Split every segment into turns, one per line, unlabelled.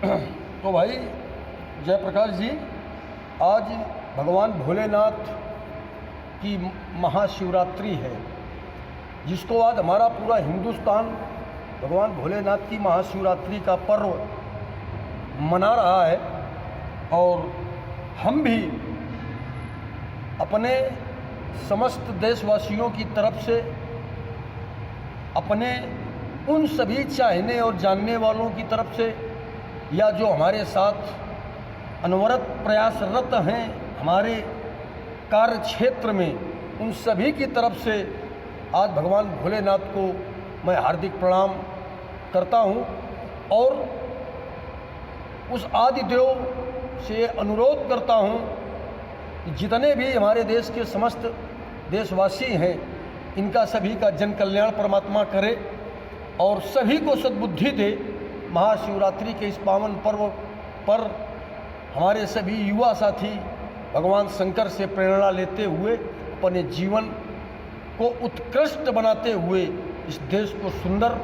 तो भाई जयप्रकाश जी, आज भगवान भोलेनाथ की महाशिवरात्रि है, जिसको आज हमारा पूरा हिंदुस्तान भगवान भोलेनाथ की महाशिवरात्रि का पर्व मना रहा है। और हम भी अपने समस्त देशवासियों की तरफ से अपने उन सभी चाहने और जानने वालों की तरफ से, या जो हमारे साथ अनवरत प्रयासरत हैं हमारे कार्य क्षेत्र में, उन सभी की तरफ से आज भगवान भोलेनाथ को मैं हार्दिक प्रणाम करता हूं और उस आदिदेव से अनुरोध करता हूं कि जितने भी हमारे देश के समस्त देशवासी हैं, इनका सभी का जन कल्याण परमात्मा करे और सभी को सद्बुद्धि दे। महाशिवरात्रि के इस पावन पर्व पर हमारे सभी युवा साथी भगवान शंकर से प्रेरणा लेते हुए अपने जीवन को उत्कृष्ट बनाते हुए इस देश को सुंदर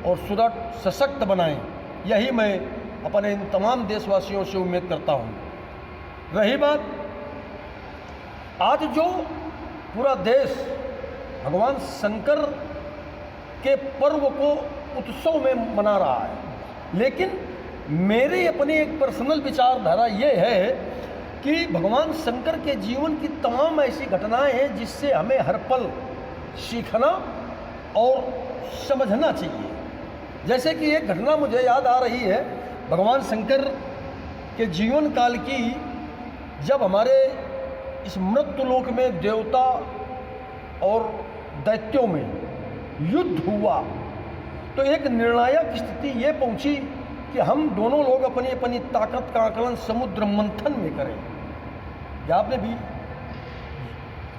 और सुदृढ़ सशक्त बनाएं। यही मैं अपने इन तमाम देशवासियों से उम्मीद करता हूँ। रही बात, आज जो पूरा देश भगवान शंकर के पर्व को उत्सव में मना रहा है, लेकिन मेरी अपनी एक पर्सनल विचारधारा ये है कि भगवान शंकर के जीवन की तमाम ऐसी घटनाएं हैं जिससे हमें हर पल सीखना और समझना चाहिए। जैसे कि एक घटना मुझे याद आ रही है भगवान शंकर के जीवन काल की, जब हमारे इस मृत्युलोक में देवता और दैत्यों में युद्ध हुआ तो एक निर्णायक स्थिति ये पहुंची कि हम दोनों लोग अपनी अपनी ताकत का आकलन समुद्र मंथन में करें। या आपने भी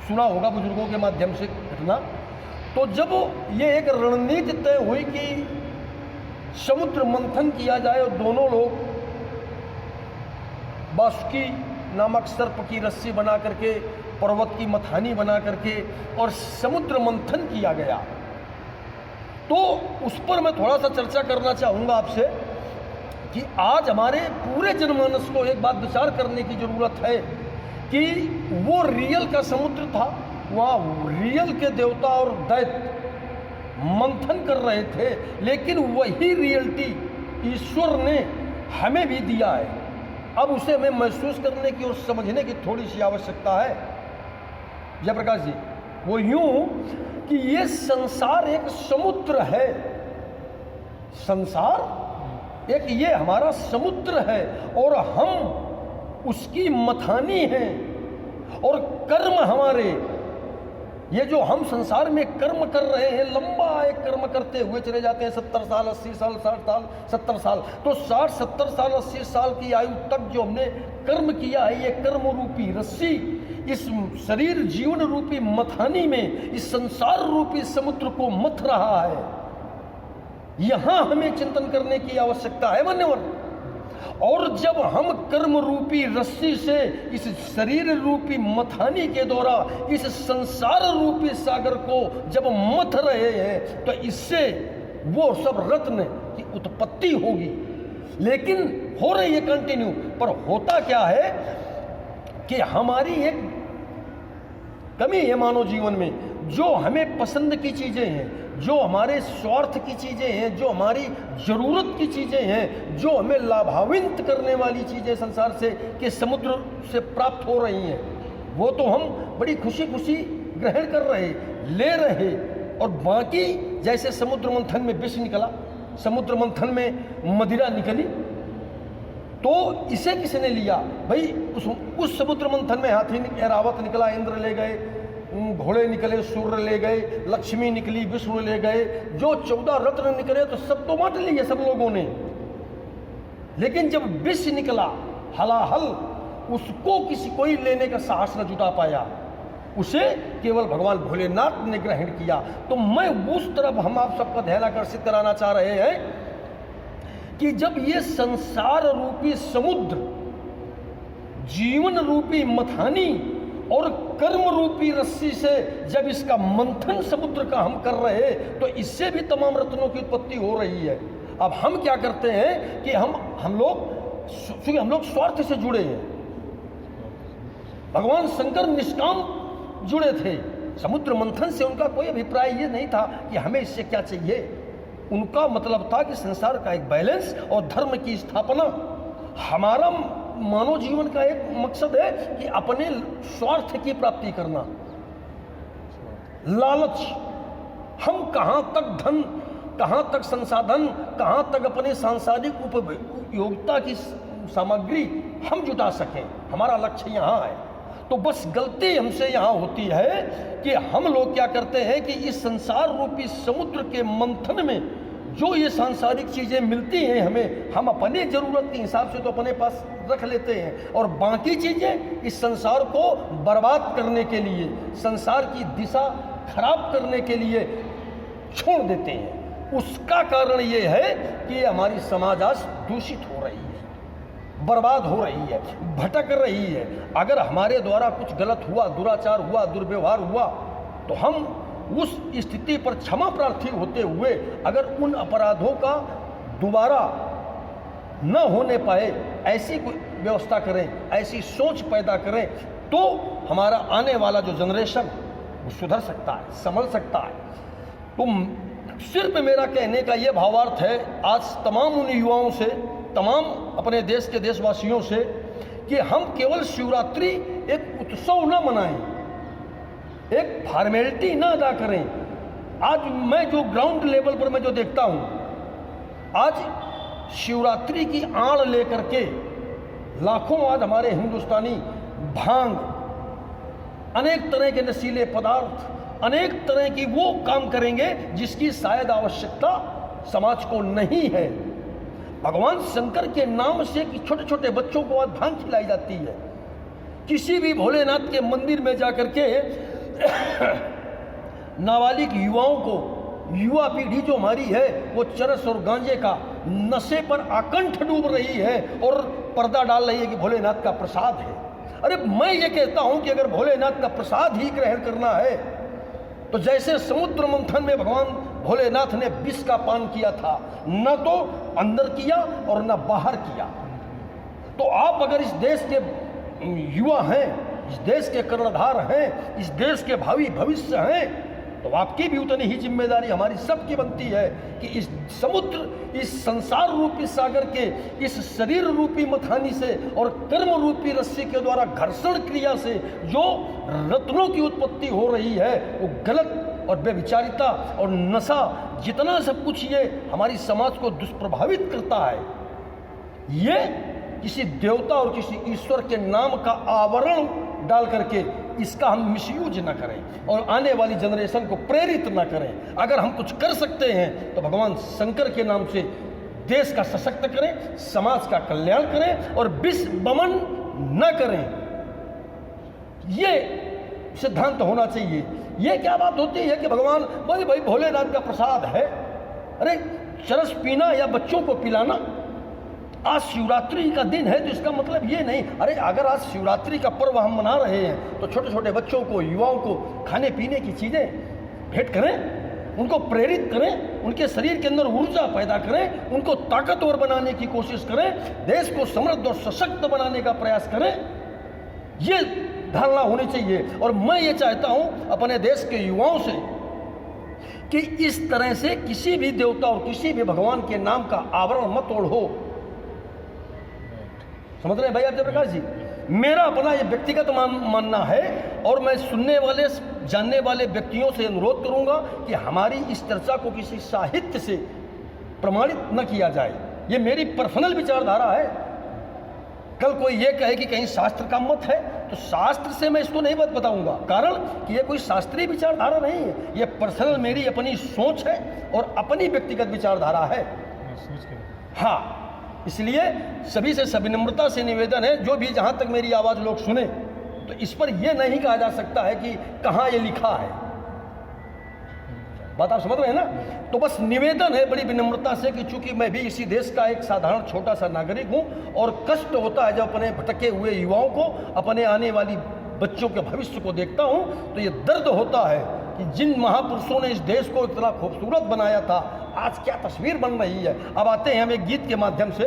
सुना होगा बुजुर्गों के माध्यम से घटना। तो जब ये एक रणनीति तय हुई कि समुद्र मंथन किया जाए और दोनों लोग बासुकी नामक सर्प की रस्सी बना करके, पर्वत की मथानी बना करके और समुद्र मंथन किया गया, तो उस पर मैं थोड़ा सा चर्चा करना चाहूँगा आपसे कि आज हमारे पूरे जनमानस को एक बात विचार करने की ज़रूरत है कि वो रियल का समुद्र था, वहाँ रियल के देवता और दैत्य मंथन कर रहे थे, लेकिन वही रियलिटी ईश्वर ने हमें भी दिया है। अब उसे हमें महसूस करने की और समझने की थोड़ी सी आवश्यकता है। जयप्रकाश जी, वो यूं कि ये संसार एक समुद्र है, संसार एक ये हमारा समुद्र है और हम उसकी मथानी हैं। और कर्म हमारे, ये जो हम संसार में कर्म कर रहे हैं, लंबा एक कर्म करते हुए चले जाते हैं, 70 साल 80 साल 60 साल 70 साल, तो 60 70 साल 80 साल की आयु तक जो हमने कर्म किया है, ये कर्म रूपी रस्सी इस शरीर जीवन रूपी मथानी में इस संसार रूपी समुद्र को मथ रहा है। यहां हमें चिंतन करने की आवश्यकता है मान्यवर। और जब हम कर्म रूपी रस्सी से इस शरीर रूपी मथानी के द्वारा इस संसार रूपी सागर को जब मथ रहे हैं, तो इससे वो सब रत्न की उत्पत्ति होगी। लेकिन हो रही है कंटिन्यू, पर होता क्या है कि हमारी एक कमी है मानव जीवन में, जो हमें पसंद की चीज़ें हैं, जो हमारे स्वार्थ की चीज़ें हैं, जो हमारी ज़रूरत की चीज़ें हैं, जो हमें लाभान्वित करने वाली चीज़ें संसार से के समुद्र से प्राप्त हो रही हैं, वो तो हम बड़ी खुशी खुशी ग्रहण कर रहे, ले रहे। और बाकी जैसे समुद्र मंथन में विष निकला, समुद्र मंथन में मदिरा निकली, तो इसे किसने लिया भाई? उस समुद्र मंथन में हाथी ऐरावत निकला, इंद्र ले गए, घोड़े निकले, सूर्य ले गए, लक्ष्मी निकली, विष्णु ले गए, जो 14 रत्न निकले तो सब तो बांट लिए सब लोगों ने। लेकिन जब विष निकला हलाहल, उसको कोई लेने का साहस न जुटा पाया, उसे केवल भगवान भोलेनाथ ने ग्रहण किया। तो मैं उस तरफ हम आप सबका ध्यान आकर्षित कराना चाह रहे हैं कि जब ये संसार रूपी समुद्र, जीवन रूपी मथानी और कर्म रूपी रस्सी से जब इसका मंथन समुद्र का हम कर रहे हैं, तो इससे भी तमाम रत्नों की उत्पत्ति हो रही है। अब हम क्या करते हैं कि हम लोग स्वार्थ से जुड़े हैं। भगवान शंकर निष्काम जुड़े थे। समुद्र मंथन से उनका कोई अभिप्राय ये नहीं था कि हमें इससे क्या चाहिए। उनका मतलब था कि संसार का एक बैलेंस और धर्म की स्थापना। हमारा मानव जीवन का एक मकसद है कि अपने स्वार्थ की प्राप्ति करना, लालच। हम कहाँ तक धन, कहाँ तक संसाधन, कहाँ तक अपने सांसारिक उपयोगिता की सामग्री हम जुटा सकें, हमारा लक्ष्य यहाँ है। तो बस गलती हमसे यहाँ होती है कि हम लोग क्या करते हैं कि इस संसार रूपी समुद्र के मंथन में जो ये सांसारिक चीज़ें मिलती हैं हमें, हम अपने ज़रूरत के हिसाब से तो अपने पास रख लेते हैं और बाकी चीज़ें इस संसार को बर्बाद करने के लिए, संसार की दिशा खराब करने के लिए छोड़ देते हैं। उसका कारण ये है कि हमारी समाज आज दूषित हो रही है, बर्बाद हो रही है, भटक रही है। अगर हमारे द्वारा कुछ गलत हुआ, दुराचार हुआ, दुर्व्यवहार हुआ, तो हम उस स्थिति पर क्षमा प्रार्थी होते हुए अगर उन अपराधों का दोबारा न होने पाए ऐसी कोई व्यवस्था करें, ऐसी सोच पैदा करें, तो हमारा आने वाला जो जनरेशन वो सुधर सकता है, संभल सकता है। तो सिर्फ मेरा कहने का ये भावार्थ है आज तमाम उन युवाओं से, तमाम अपने देश के देशवासियों से, कि हम केवल शिवरात्रि एक उत्सव न मनाएं, एक फॉर्मेलिटी न अदा करें। आज मैं जो ग्राउंड लेवल पर मैं जो देखता हूं, आज शिवरात्रि की आड़ लेकर के लाखों आज हमारे हिंदुस्तानी भांग, अनेक तरह के नशीले पदार्थ, अनेक तरह की वो काम करेंगे जिसकी शायद आवश्यकता समाज को नहीं है। भगवान शंकर के नाम से कि छोटे छोटे बच्चों को आज भांग खिलाई जाती है। किसी भी भोलेनाथ के मंदिर में जाकर के नाबालिग युवाओं को, युवा पीढ़ी जो हमारी है वो चरस और गांजे का नशे पर आकंठ डूब रही है और पर्दा डाल रही है कि भोलेनाथ का प्रसाद है। अरे मैं ये कहता हूं कि अगर भोलेनाथ का प्रसाद ही ग्रहण करना है तो जैसे समुद्र मंथन में भगवान भोलेनाथ ने विष का पान किया था, न तो अंदर किया और न बाहर किया। तो आप अगर इस देश के युवा हैं, इस देश के कर्णधार हैं, इस देश के भावी भविष्य हैं, तो आपकी भी उतनी ही जिम्मेदारी हमारी सबकी बनती है कि इस समुद्र, इस संसार रूपी सागर के इस शरीर रूपी मथानी से और कर्म रूपी रस्सी के द्वारा घर्षण क्रिया से जो रत्नों की उत्पत्ति हो रही है, वो गलत और बेविचारिता और नशा, जितना सब कुछ ये हमारी समाज को दुष्प्रभावित करता है, ये किसी देवता और किसी ईश्वर के नाम का आवरण डाल करके इसका हम मिसयूज न करें और आने वाली जनरेशन को प्रेरित न करें। अगर हम कुछ कर सकते हैं तो भगवान शंकर के नाम से देश का सशक्त करें, समाज का कल्याण करें और विष बमन न करें। ये सिद्धांत होना चाहिए। ये क्या बात होती है कि भगवान भाई भोलेनाथ का प्रसाद है, अरे चरस पीना या बच्चों को पिलाना, आज शिवरात्रि का दिन है तो इसका मतलब ये नहीं, अरे अगर आज शिवरात्रि का पर्व हम मना रहे हैं तो छोटे छोटे बच्चों को, युवाओं को खाने पीने की चीज़ें भेंट करें, उनको प्रेरित करें, उनके शरीर के अंदर ऊर्जा पैदा करें, उनको ताकतवर बनाने की कोशिश करें, देश को समृद्ध और सशक्त बनाने का प्रयास करें। ये धारणा होनी चाहिए। और मैं ये चाहता हूँ अपने देश के युवाओं से कि इस तरह से किसी भी देवता और किसी भी भगवान के नाम का आवरण मत ओढ़ो। समझ रहे हैं भाई आप जयप्रकाश जी? मेरा अपना ये व्यक्तिगत मानना है और मैं सुनने वाले, जानने वाले व्यक्तियों से अनुरोध करूंगा कि हमारी इस चर्चा को किसी साहित्य से प्रमाणित न किया जाए। ये मेरी पर्सनल विचारधारा है। कल कोई ये कहे कि कहीं शास्त्र का मत है तो शास्त्र से मैं इसको नहीं बताऊंगा, कारण कि ये कोई शास्त्रीय विचारधारा नहीं है, ये पर्सनल मेरी अपनी सोच है और अपनी व्यक्तिगत विचारधारा है। हाँ, इसलिए सभी से सविनम्रता से निवेदन है, जो भी जहाँ तक मेरी आवाज़ लोग सुने, तो इस पर यह नहीं कहा जा सकता है कि कहाँ ये लिखा है। बात आप समझ रहे हैं ना? तो बस निवेदन है बड़ी विनम्रता से कि चूंकि मैं भी इसी देश का एक साधारण छोटा सा नागरिक हूँ और कष्ट होता है जब अपने भटके हुए युवाओं को, अपने आने वाली बच्चों के भविष्य को देखता हूँ, तो ये दर्द होता है कि जिन महापुरुषों ने इस देश को इतना खूबसूरत बनाया था, आज क्या तस्वीर बन रही है। अब आते हैं हम एक गीत के माध्यम से,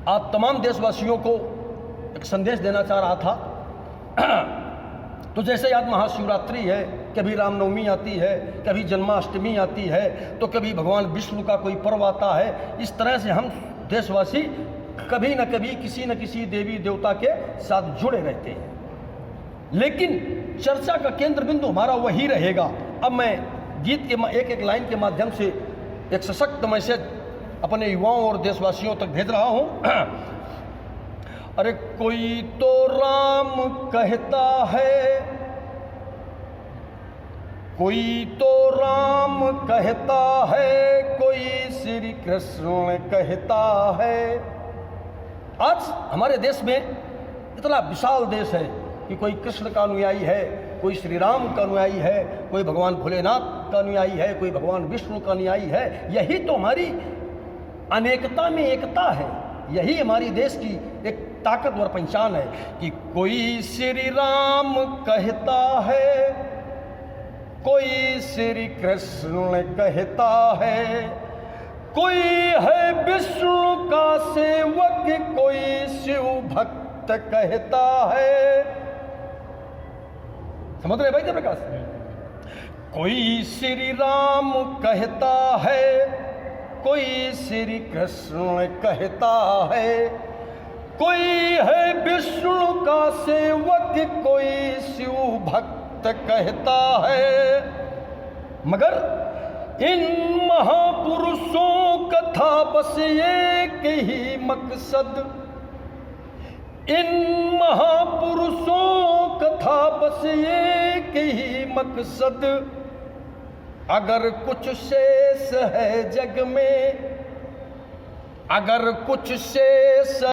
आप तमाम देशवासियों को एक संदेश देना चाह रहा था। तो जैसे आज महाशिवरात्रि है, कभी रामनवमी आती है, कभी जन्माष्टमी आती है, तो कभी भगवान विष्णु का कोई पर्व आता है। इस तरह से हम देशवासी कभी न कभी किसी न किसी देवी देवता के साथ जुड़े रहते हैं, लेकिन चर्चा का केंद्र बिंदु हमारा वही रहेगा। अब मैं गीत के एक एक लाइन के माध्यम से एक सशक्त मैसेज अपने युवाओं और देशवासियों तक भेज रहा हूं। अरे कोई तो राम कहता है, कोई तो राम कहता है, कोई श्री कृष्ण कहता है। आज हमारे देश में इतना विशाल देश है कि कोई कृष्ण का अनुयायी है, कोई श्री राम का अनुयायी है, कोई भगवान भोलेनाथ का अनुयायी है, कोई भगवान विष्णु का अनुयायी है। यही तो हमारी अनेकता में एकता है, यही हमारी देश की एक ताकतवर पहचान है कि कोई श्री राम कहता है, कोई श्री कृष्ण कहता है, कोई है विष्णु का सेवक, कोई शिव भक्त कहता है। समझ रहे भाई जयप्रकाश? कोई श्री राम कहता है, कोई श्री कृष्ण कहता है, कोई है विष्णु का सेवक, कोई शिव भक्त कहता है। मगर इन महापुरुषों का था बस एक ही मकसद, इन महापुरुषों का था बस एक ही मकसद। अगर कुछ शेष है जग में, अगर कुछ शेष